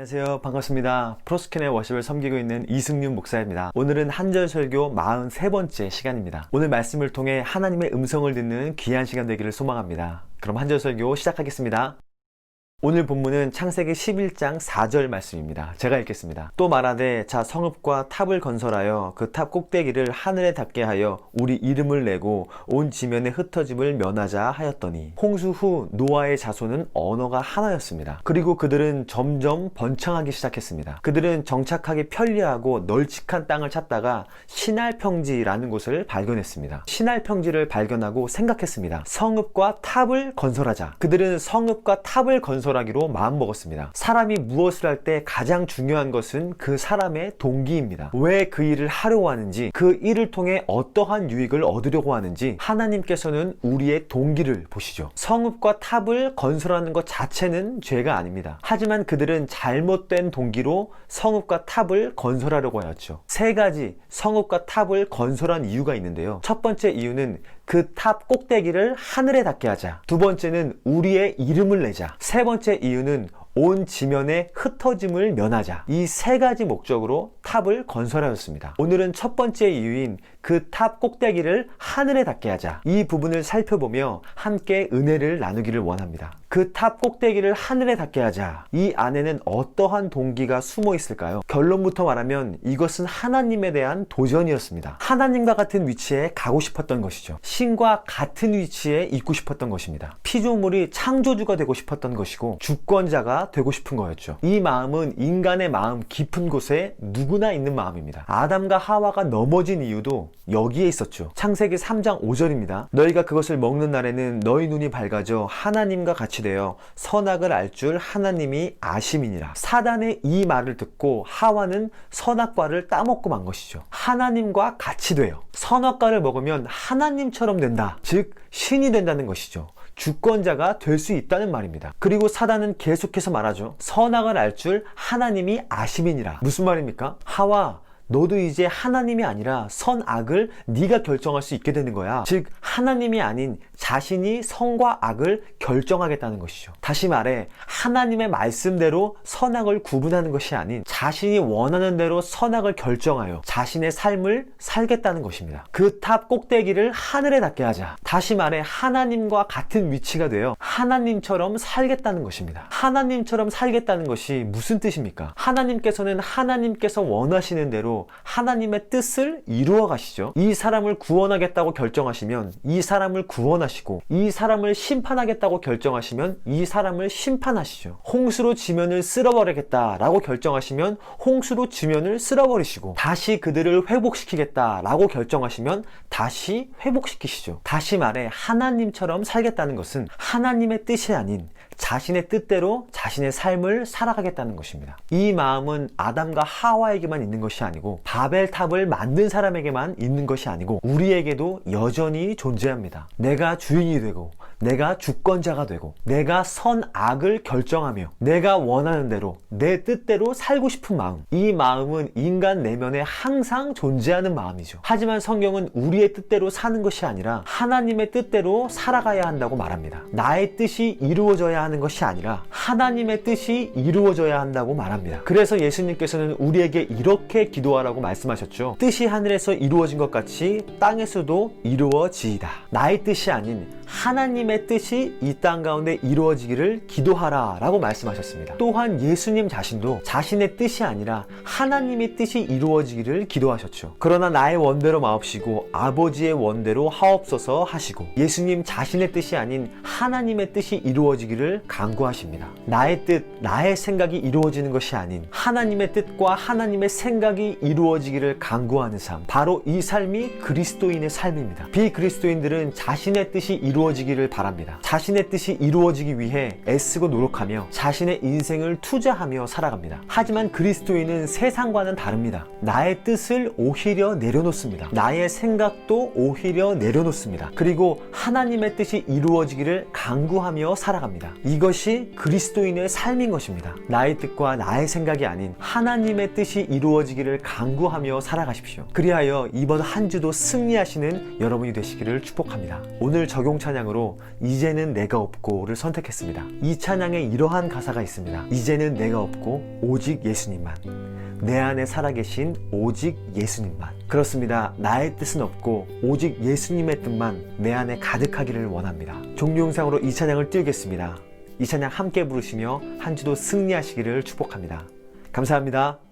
안녕하세요. 반갑습니다. 프로스캔의 워십을 섬기고 있는 이승윤 목사입니다. 오늘은 한절 설교 43번째 시간입니다. 오늘 말씀을 통해 하나님의 음성을 듣는 귀한 시간 되기를 소망합니다. 그럼 한절 설교 시작하겠습니다. 오늘 본문은 창세기 11장 4절 말씀입니다. 제가 읽겠습니다. 또 말하되 자 성읍과 탑을 건설하여 그 탑 꼭대기를 하늘에 닿게 하여 우리 이름을 내고 온 지면의 흩어짐을 면하자 하였더니 홍수 후 노아의 자손은 언어가 하나였습니다. 그리고 그들은 점점 번창하기 시작했습니다. 그들은 정착하기 편리하고 널찍한 땅을 찾다가 시날 평지라는 곳을 발견했습니다. 시날 평지를 발견하고 생각했습니다. 성읍과 탑을 건설하자. 그들은 성읍과 탑을 건설하기로 마음먹었습니다. 사람이 무엇을 할 때 가장 중요한 것은 그 사람의 동기입니다. 왜 그 일을 하려고 하는지, 그 일을 통해 어떠한 유익을 얻으려고 하는지 하나님께서는 우리의 동기를 보시죠. 성읍과 탑을 건설하는 것 자체는 죄가 아닙니다. 하지만 그들은 잘못된 동기로 성읍과 탑을 건설하려고 하였죠. 세 가지 성읍과 탑을 건설한 이유가 있는데요. 첫 번째 이유는 그 탑 꼭대기를 하늘에 닿게 하자. 두 번째는 우리의 이름을 내자. 세 번째 이유는 온 지면의 흩어짐을 면하자. 이 세 가지 목적으로 탑을 건설하였습니다. 오늘은 첫 번째 이유인 그 탑 꼭대기를 하늘에 닿게 하자. 이 부분을 살펴보며 함께 은혜를 나누기를 원합니다. 그 탑 꼭대기를 하늘에 닿게 하자. 이 안에는 어떠한 동기가 숨어 있을까요? 결론부터 말하면 이것은 하나님에 대한 도전이었습니다. 하나님과 같은 위치에 가고 싶었던 것이죠. 신과 같은 위치에 있고 싶었던 것입니다. 피조물이 창조주가 되고 싶었던 것이고 주권자가 되고 싶은 거였죠. 이 마음은 인간의 마음 깊은 곳에 누구나 있는 마음입니다. 아담과 하와가 넘어진 이유도 여기에 있었죠. 창세기 3장 5절입니다. 너희가 그것을 먹는 날에는 너희 눈이 밝아져 하나님과 같이 되어 선악을 알 줄 하나님이 아심이니라. 사단의 이 말을 듣고 하와는 선악과를 따먹고 만 것이죠. 하나님과 같이 돼요. 선악과를 먹으면 하나님처럼 된다. 즉 신이 된다는 것이죠. 주권자가 될 수 있다는 말입니다. 그리고 사단은 계속해서 말하죠. 선악을 알 줄 하나님이 아심이니라. 무슨 말입니까? 하와, 너도 이제 하나님이 아니라 선악을 네가 결정할 수 있게 되는 거야. 즉 하나님이 아닌 자신이 선과 악을 결정하겠다는 것이죠. 다시 말해 하나님의 말씀대로 선악을 구분하는 것이 아닌 자신이 원하는 대로 선악을 결정하여 자신의 삶을 살겠다는 것입니다. 그 탑 꼭대기를 하늘에 닿게 하자. 다시 말해 하나님과 같은 위치가 되어 하나님처럼 살겠다는 것입니다. 하나님처럼 살겠다는 것이 무슨 뜻입니까? 하나님께서는 하나님께서 원하시는 대로 하나님의 뜻을 이루어 가시죠. 이 사람을 구원하겠다고 결정하시면 이 사람을 구원하시고, 이 사람을 심판하겠다고 결정하시면 이 사람을 심판하시죠. 홍수로 지면을 쓸어버리겠다라고 결정하시면 홍수로 지면을 쓸어버리시고, 다시 그들을 회복시키겠다라고 결정하시면 다시 회복시키시죠. 다시 말해 하나님처럼 살겠다는 것은 하나님의 뜻이 아닌 자신의 뜻대로 자신의 삶을 살아가겠다는 것입니다. 이 마음은 아담과 하와에게만 있는 것이 아니고 바벨탑을 만든 사람에게만 있는 것이 아니고 우리에게도 여전히 존재합니다. 내가 주인이 되고 내가 주권자가 되고 내가 선악을 결정하며 내가 원하는 대로 내 뜻대로 살고 싶은 마음, 이 마음은 인간 내면에 항상 존재하는 마음이죠. 하지만 성경은 우리의 뜻대로 사는 것이 아니라 하나님의 뜻대로 살아가야 한다고 말합니다. 나의 뜻이 이루어져야 하는 것이 아니라 하나님의 뜻이 이루어져야 한다고 말합니다. 그래서 예수님께서는 우리에게 이렇게 기도하라고 말씀하셨죠. 뜻이 하늘에서 이루어진 것 같이 땅에서도 이루어지이다. 나의 뜻이 아닌 하나님의 뜻이 이 땅 가운데 이루어지기를 기도하라 라고 말씀하셨습니다. 또한 예수님 자신도 자신의 뜻이 아니라 하나님의 뜻이 이루어지기를 기도하셨죠. 그러나 나의 원대로 마옵시고 아버지의 원대로 하옵소서 하시고, 예수님 자신의 뜻이 아닌 하나님의 뜻이 이루어지기를 간구하십니다. 나의 뜻, 나의 생각이 이루어지는 것이 아닌 하나님의 뜻과 하나님의 생각이 이루어지기를 간구하는 삶, 바로 이 삶이 그리스도인의 삶입니다. 비그리스도인들은 자신의 뜻이 이루어지기를 바랍니다. 자신의 뜻이 이루어지기 위해 애쓰고 노력하며 자신의 인생을 투자하며 살아갑니다. 하지만 그리스도인은 세상과는 다릅니다. 나의 뜻을 오히려 내려놓습니다. 나의 생각도 오히려 내려놓습니다. 그리고 하나님의 뜻이 이루어지기를 간구하며 살아갑니다. 이것이 그리스도인의 삶인 것입니다. 나의 뜻과 나의 생각이 아닌 하나님의 뜻이 이루어지기를 간구하며 살아가십시오. 그리하여 이번 한 주도 승리하시는 여러분이 되시기를 축복합니다. 오늘 적용찬 찬양으로 이제는 내가 없고를 선택했습니다. 이 찬양에 이러한 가사가 있습니다. 이제는 내가 없고 오직 예수님만, 내 안에 살아계신 오직 예수님만. 그렇습니다. 나의 뜻은 없고 오직 예수님의 뜻만 내 안에 가득하기를 원합니다. 종료 영상으로 이 찬양을 띄우겠습니다. 이 찬양 함께 부르시며 한 주도 승리하시기를 축복합니다. 감사합니다.